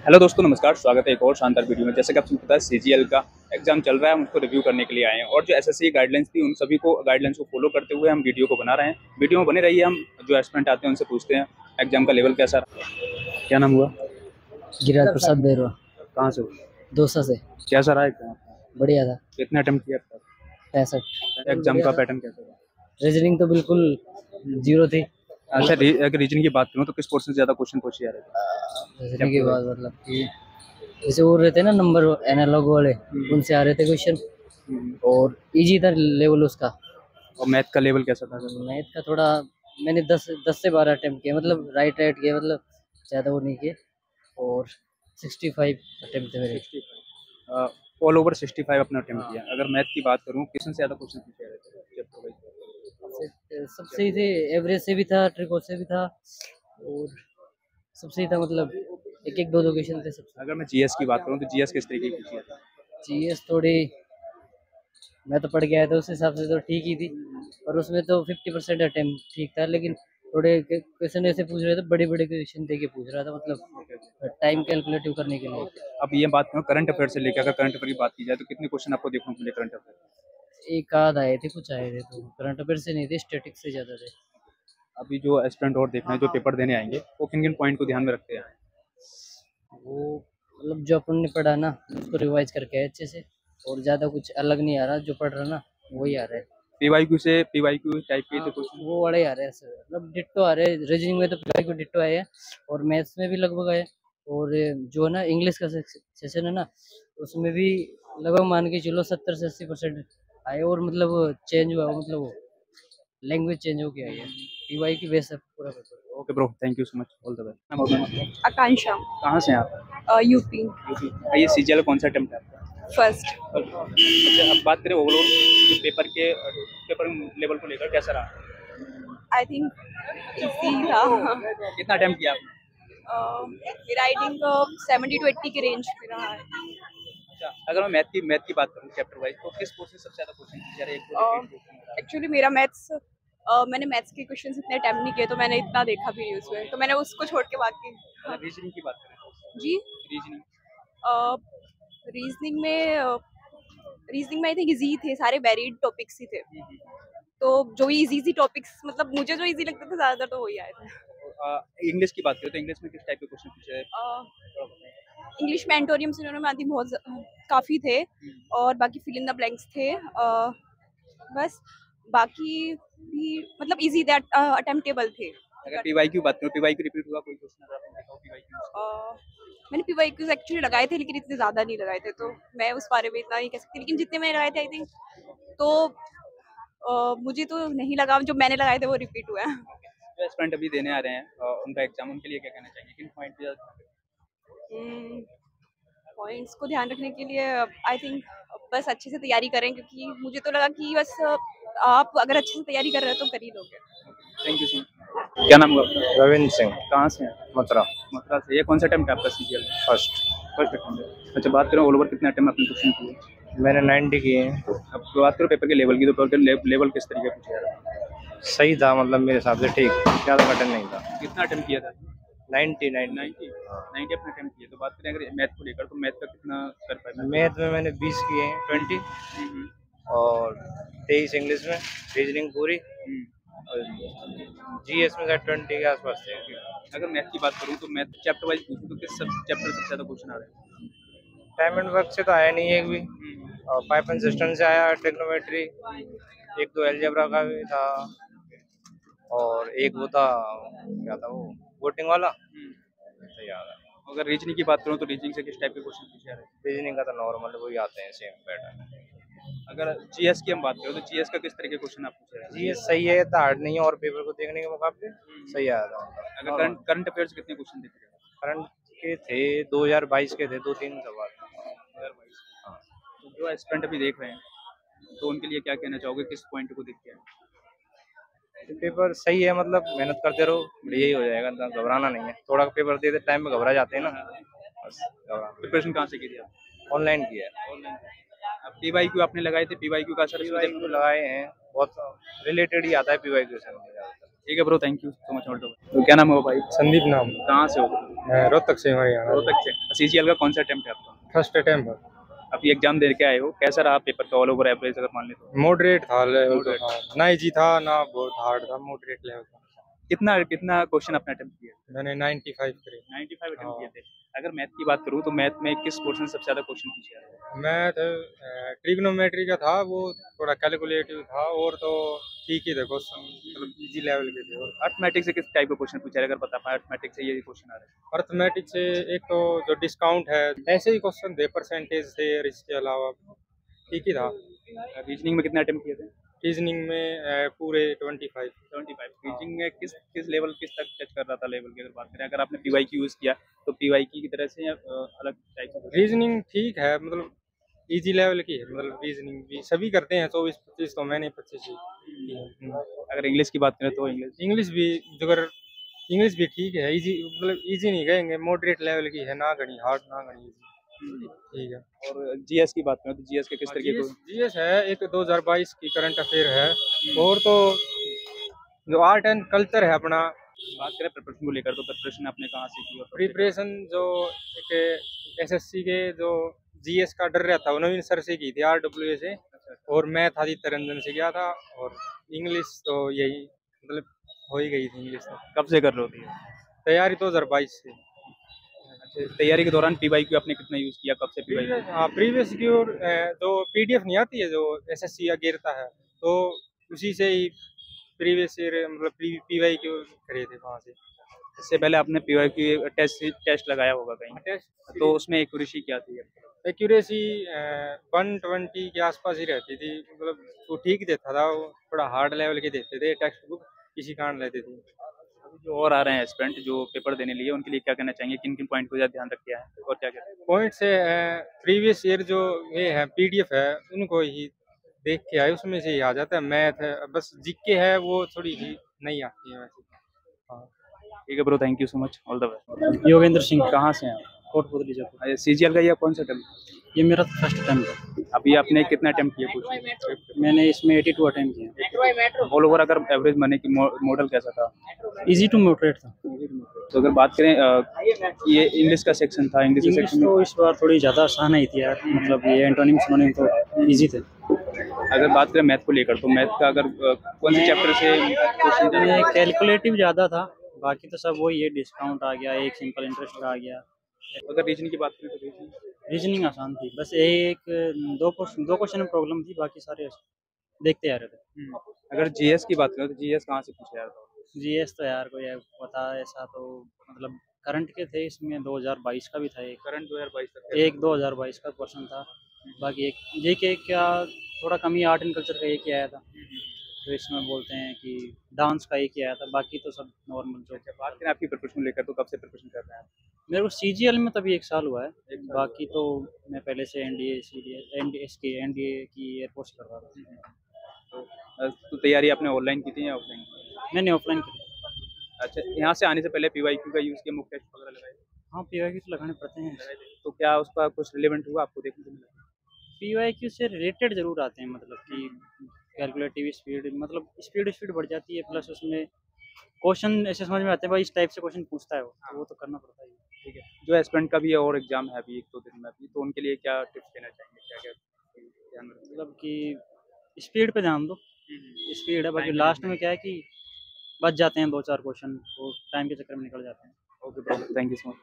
Hello दोस्तों, नमस्कार। स्वागत है एक और शानदार वीडियो में। जैसे कि आपको पता है, सीजीएल का एग्जाम चल रहा है, हम उसको रिव्यू करने के लिए आए हैं और जो एसएससी गाइडलाइंस थी उन सभी को गाइडलाइंस को फॉलो करते हुए हम वीडियो को बना रहे हैं। वीडियो में बने रहिए। हम जो एस्पिरेंट आते हैं उनसे पूछते हैं एग्जाम का लेवल कैसा रहा। क्या नाम हुआ? गिरिराज प्रसाद बेरवा। कहाँ से हो? दौसा से। कैसा रहा एग्जाम? बढ़िया था। कितने अटेम्प्ट किया था? 65। एग्जाम का पैटर्न कैसा था? रीजनिंग तो बिल्कुल जीरो थी। अच्छा, अगर रीजनिंग की बात करूँ तो किस पोर्शन से ज़्यादा क्वेश्चन पूछे जा रहे थे? रीजनिंग के बाद मतलब कि जैसे वो रहते हैं ना नंबर एनालॉग वाले, उनसे आ रहे थे क्वेश्चन और इजी था लेवल उसका। और मैथ का लेवल कैसा था? मैथ का थोड़ा मैंने 10 से 12 अटेम्प्ट किए, मतलब राइट किए, मतलब ज़्यादा वो नहीं किए। और 65 अटेम्प्ट थे मेरे। ऑल ओवर 65 अपना अटेम्प्ट किया। अगर मैथ की बात करूँ, किससे ज़्यादा क्वेश्चन पूछे जा रहे थे चैप्टर वाइज? सब सही थे, एवरेज से भी था, ट्रिको से भी था और सब सही था, मतलब एक एक दो क्वेश्चन थे सब। अगर मैं जीएस की बात करूँ तो जीएस किस तरीके की पूछी जाती है? जीएस थोड़ी मैं तो पढ़ के आया था, उस हिसाब से तो ठीक ही थी, और उसमें तो 50% अटेम्प्ट ठीक था, लेकिन थोड़े क्वेश्चन ऐसे पूछ रहे थे, बड़े बड़े क्वेश्चन दे के पूछ रहा था, मतलब टाइम कैलकुलेटिव करने के लिए। अब ये बात करूँ करंट अफेयर से लेकर, अगर करंट अफेयर की बात की जाए तो कितने क्वेश्चन आपको देखने को मिले करंट अफेयर? एक आध आए थे, कुछ आए थे, तो करंट अफेयर से नहीं थे, स्टैटिक से ज़्यादा थे। अभी जो एस्पिरेंट और देख रहे हैं, जो पेपर देने आएंगे, वो किन किन पॉइंट को ध्यान में रखते हैं? वो मतलब जो अपन ने पढ़ा ना उसको रिवाइज करके आए अच्छे से, और ज़्यादा कुछ अलग नहीं आ रहा, जो पढ़ रहा ना वही आ रहा है। पीवाईक्यू से पीवाईक्यू टाइप के तो कुछ वो वाले आ रहे हैं ऐसे, मतलब डिट्टो आ रहे हैं। रीजनिंग में तो पीवाई को डिट्टो आए हैं, और मैथ्स में भी लगभग आए। और जो है ना इंग्लिश का सेशन है ना, उसमें भी लगभग मान के चलो 70 से 80% आए, और मतलब चेंज हुआ, मतलब वो लैंग्वेज चेंज हो गया है। पीवाई की बेस है पूरा पेपर। Okay bro, thank you so much, all the best. Akanksha. कहाँ से हैं आप? यूपी। ये सीजीएल कौन सा अटेम्प्ट है आपका? फर्स्ट। अच्छा, अब बात करें ओवरऑल जो पेपर लेवल को लेकर कैसा रहा? आई थिंक इजी था। कितना अटेम्प्ट किया आपने? मेरा आई थिंक 70 to 80 के रेंज में रहा है। अच्छा, अगर मैं मैथ की बात करूँ चैप्टर वाइज, तो किस पोर्शन से सबसे ज़्यादा क्वेश्चन पूछे जा रहे हैं? एक्चुअली मेरा मैथ्स मैंने मैथ्स के क्वेश्चंस इतने अटेम्प्ट नहीं किए, तो मैंने इतना देखा भी नहीं उसमें, तो मैंने उसको छोड़ के बाकी। रीजनिंग की बात करें जी। रीजनिंग रीजनिंग में आई थिंक इजी थे, सारे वेरिड टॉपिक्स ही थे, तो जो इजी इजी टॉपिक्स, मतलब मुझे जो इजी लगते थे ज़्यादातर तो वही आए थे। इंग्लिश की बात करें तो इंग्लिश में किस टाइप के क्वेश्चन पूछे हैं? इंग्लिश में एंटोनियम सिनोनिम आदि काफ़ी थे, और बाकी फिल इन द ब्लैंक्स थे। बस बाकी भी मतलब इजी दैट अटेम्प्टेबल थे। अगर पीवाईक्यू बात करूँ, पीवाईक्यू रिपीट हुआ कोई क्वेश्चन अगर आपने देखा हो पीवाईक्यू? मैंने पीवाईक्यूज एक्चुअली लगाए थे, लेकिन इतने ज़्यादा नहीं लगाए थे, तो मैं उस बारे में इतना नहीं कह सकती, लेकिन जितने मैंने लगाए थे आई थिंक, तो मुझे तो नहीं लगा जो मैंने लगाए थे वो रिपीट हुआ है। जो एस्पिरेंट अभी देने आ रहे हैं उनका एग्जाम, उनके लिए क्या कहना चाहिए, किन पॉइंट पे पॉइंट्स को ध्यान रखने के लिए आई थिंक बस अच्छे से तैयारी करें, क्योंकि मुझे तो लगा कि बस आप अगर अच्छे से तैयारी कर रहे हो तो कर ही लोगे। Thank you so much. क्या नाम हुआ आपका? रविंद्र सिंह, कहाँ से हैं? मथुरा। मथुरा से। ये कौन सा अटेम्प्ट है आपका सीजीएल? फर्स्ट। First attempt. अच्छा, बात करें ऑल ओवर कितने अटेम्प्ट आपने क्वेश्चन किए? मैंने 90 किए हैं। अब बात करो पेपर के लेवल की, तो पेपर के लेवल किस तरीके का पूछा जा रहा है? सही था, मतलब मेरे हिसाब से ठीक, ज़्यादा कठिन नहीं था। कितना अटेम्प्ट किया था? 90 90 अपने अटेम्प्ट किए। तो बात करें अगर मैथ को लेकर, तो मैथ का कितना कर पाए? मैथ में मैंने 20 किए हैं, 20, और 23 इंग्लिश में, रीजनिंग पूरी, और जीएस में 20 के आसपास थे। अगर मैथ की बात करूँ तो मैथ चैप्टर वाइज पूछूँ तो किस सब चैप्टर सबसे ज़्यादा क्वेश्चन आ रहे हैं? टाइम एंड वर्क से तो आया नहीं एक भी, और पाइप एंड सिस्टम से आया, ट्रिग्नोमेट्री, एक दो अलजेब्रा का भी था, और एक वो था, क्या था वो, वोटिंग वाला, सही याद है। अगर रीजनिंग की बात करूँ तो रीजनिंग से किस टाइप के क्वेश्चन पूछे जा रहे हैं? रीजनिंग का तो नॉर्मल वही आते हैं, सेम पैटर्न। अगर जीएस की हम बात करें तो जीएस का किस तरीके के क्वेश्चन आप पूछ रहे हैं? जीएस सही है, इतना हार्ड नहीं है, और पेपर को देखने के मुकाबले सही आया था। अगर करंट अफेयर से कितने क्वेश्चन देखे? करंट के थे 2022 के थे, 2-3 सवाल। 2022। हाँ। तो जो एस्पिरेंट अभी देख रहे हैं तो उनके लिए क्या कहना चाहोगे, किस पॉइंट को देख के आए? पेपर सही है, मतलब मेहनत करते रहो, यही हो जाएगा, इतना घबराना नहीं है। थोड़ा पेपर देते टाइम में घबरा जाते हैं ना, बस घबराना। प्रिपरेशन कहाँ से की थी आप? ऑनलाइन किया है। ऑनलाइन। पीवाईक्यू आपने लगाए थे, पीवाईक्यू का असर पीवाईक्यू लगाए हैं, बहुत रिलेटेड ही आता है पीवाईक्यू से। ठीक है bro, thank you so much. तो क्या नाम है वो भाई? संदीप नाम। कहाँ से हो? मैं रोहतक से हरियाणा। रोहतक से। सीजीएल का कौन सा अटेम्प्ट है आपका? फर्स्ट अटेम्प्ट है। अभी एग्जाम दे के आए हो, कैसा रहा पेपर का? ऑल ओवर एवरेज अगर मान ले तो? मॉडरेट था लेवल तो, Moderate। हाँ। ना इजी था ना बहुत हार्ड था, मॉडरेट लेवल था। कितना कितना क्वेश्चन आपने अटेम्प्ट किया? मैंने 95 करे। 95 अटेम्प्ट हाँ। किए थे। अगर मैथ की बात करूँ तो मैथ में किस पोर्शन सबसे ज्यादा क्वेश्चन पूछे हैं? मैथ ट्रिग्नोमेट्री का था, वो थोड़ा कैलकुलेटिव था, और तो ठीक ही थे क्वेश्चन, मतलब इजी लेवल के थे। और अर्थमेटिक से किस टाइप का क्वेश्चन पूछा है अगर बता पाए? अर्थमेटिक से ये क्वेश्चन आ रहा है। अर्थमेटिक से एक तो जो डिस्काउंट है, ऐसे ही क्वेश्चन थे, परसेंटेज से, और इसके अलावा ठीक ही था। रीजनिंग में कितने अटेम्प्ट किए थे? रीजनिंग में पूरे 25। 75। रीजनिंग में किस लेवल किस तक टच कर रहा था लेवल की अगर बात करें? अगर आपने पीवाईक्यू यूज किया तो पीवाईक्यू की तरह से या अलग टाइप से? रीजनिंग ठीक है, मतलब इजी लेवल की है, मतलब रीजनिंग भी सभी करते हैं 24-25, तो मैंने 25 ही की है। अगर इंग्लिश की बात करें तो इंग्लिश भी, अगर इंग्लिश भी ठीक है, इजी, मतलब इजी नहीं कहेंगे, मॉडरेट लेवल की है, ना घनी हार्ड ना घनी इजी, ठीक है। और जीएस की बात करें तो जीएस के किस तरीके को? जीएस है, एक 2022 की करंट अफेयर है, और तो जो आर्ट एंड कल्चर है अपना। बात करें प्रिपरेशन को लेकर तो प्रिपरेशन आपने कहाँ से की? और प्रिपरेशन जो एक एसएससी के जो जीएस का डर रहता है वो नवीन सर से की थी, RWA से, और मैथ आदित्य रंजन से किया था, और इंग्लिश तो यही, मतलब हो ही गई थी इंग्लिश तो। कब से कर रहे होती है तैयारी 2022 से। तैयारी के दौरान पीवाईक्यू आपने कितना यूज किया? कब से पीवाईक्यू? हाँ, प्रीवियस की, और जो पीडीएफ नहीं आती है जो एसएससी या गिरता है, तो उसी से ही प्रीवियस ईयर, मतलब पीवाईक्यू करे थे वहाँ से। इससे पहले आपने पीवाईक्यू टेस्ट लगाया होगा कहीं, टेस्ट तो उसमें एक्यूरेसी क्या थी? एक्यूरेसी 120 के आसपास ही रहती थी, मतलब वो ठीक देता था, वो थोड़ा हार्ड लेवल के देते थे, टेक्स्ट बुक इसी कारण रहते थे। अभी जो और आ रहे हैं एस्पिरेंट जो पेपर देने लिए, उनके लिए क्या कहना चाहेंगे? किन किन पॉइंट को ज़्यादा ध्यान रख के आए और क्या कहते हैं? पॉइंट से प्रीवियस ईयर जो ये है पीडीएफ है, उनको ही देख के आए, उसमें से ही आ जाता है। मैथ है, बस जीके है वो थोड़ी ही नहीं आती है वैसे। हाँ, ठीक है bro, thank you so much, all the best. Yogendra Singh, कहाँ से हैं आप? कोटपुतली जयपुर। सीजीएल का ये कौन सा अटेम्प्ट? ये मेरा फर्स्ट अटेम्प्ट है। अभी आपने कितना अटेम्प्ट किया कुछ? मैंने इसमें 82 अटेम्प्ट किए। ऑल ओवर अगर एवरेज माने कि मॉडल कैसा था? इजी टू मॉडरेट था। तो अगर बात करें ये इंग्लिश का सेक्शन था, इंग्लिश इंग्लिश सेक्शन तो इस बार थोड़ी ज़्यादा आसान ही थी यार, मतलब ये एंटोनिम सिनोनिम तो इजी थे। अगर बात करें मैथ को लेकर तो मैथ का अगर कौन से चैप्टर से क्वेश्चन? ये कैलकुलेटिव ज़्यादा था, बाकी तो सब वही है, डिस्काउंट आ गया, एक सिंपल इंटरेस्ट आ गया। अगर रीजनिंग की बात करें तो रीजनिंग आसान थी, बस दो क्वेश्चन में प्रॉब्लम थी, बाकी सारे देखते आ रहे थे। अगर जीएस की बात करें तो जीएस कहाँ से पूछा यार? जीएस तो यार कोई पता ऐसा तो, मतलब करंट के थे, इसमें 2022 का भी था, एक करंट 2022 तक एक 2022 का क्वेश्चन था, बाकी एक जेके क्या थोड़ा कमी, आर्ट एंड कल्चर का एक ही आया था, तो इसमें बोलते हैं कि डांस का एक ही आया था, बाकी तो सब नॉर्मल जो। बात करें आपकी प्रिपरेशन लेकर तो कब से प्रिपरेशन कर रहे हैं आप? मेरे को सीजीएल में तभी 1 साल हुआ है, बाकी तो मैं पहले से एनडीए की एयरफोर्स कर रहा था। तो तैयारी आपने ऑनलाइन की थी या ऑफलाइन? मैंने ऑफलाइन की। अच्छा, यहाँ से आने से पहले पीवाईक्यू का यूज़ किया, मुक टेस्ट वगैरह लगाए? हाँ, पीवाईक्यू तो लगाने पड़ते हैं। तो क्या उसका कुछ रिलेवेंट हुआ आपको देखने को मिला? पीवाईक्यू से रिलेटेड जरूर आते हैं, मतलब कि कैलकुलेटिव स्पीड, मतलब स्पीड बढ़ जाती है, प्लस उसमें क्वेश्चन ऐसे समझ में आते हैं भाई इस टाइप से क्वेश्चन पूछता है तो वो तो करना पड़ता है। ठीक है, जो एस्पिरेंट का भी है और एग्जाम है अभी 1-2 दिन में अभी, तो उनके लिए क्या टिप्स देना चाहेंगे? क्या क्या ध्यान रखें? मतलब कि स्पीड पे ध्यान दो, स्पीड है, बाकी लास्ट में क्या है कि बच जाते हैं 2-4 क्वेश्चन, तो टाइम के चक्कर में निकल जाते हैं। Okay bro, thank you so much.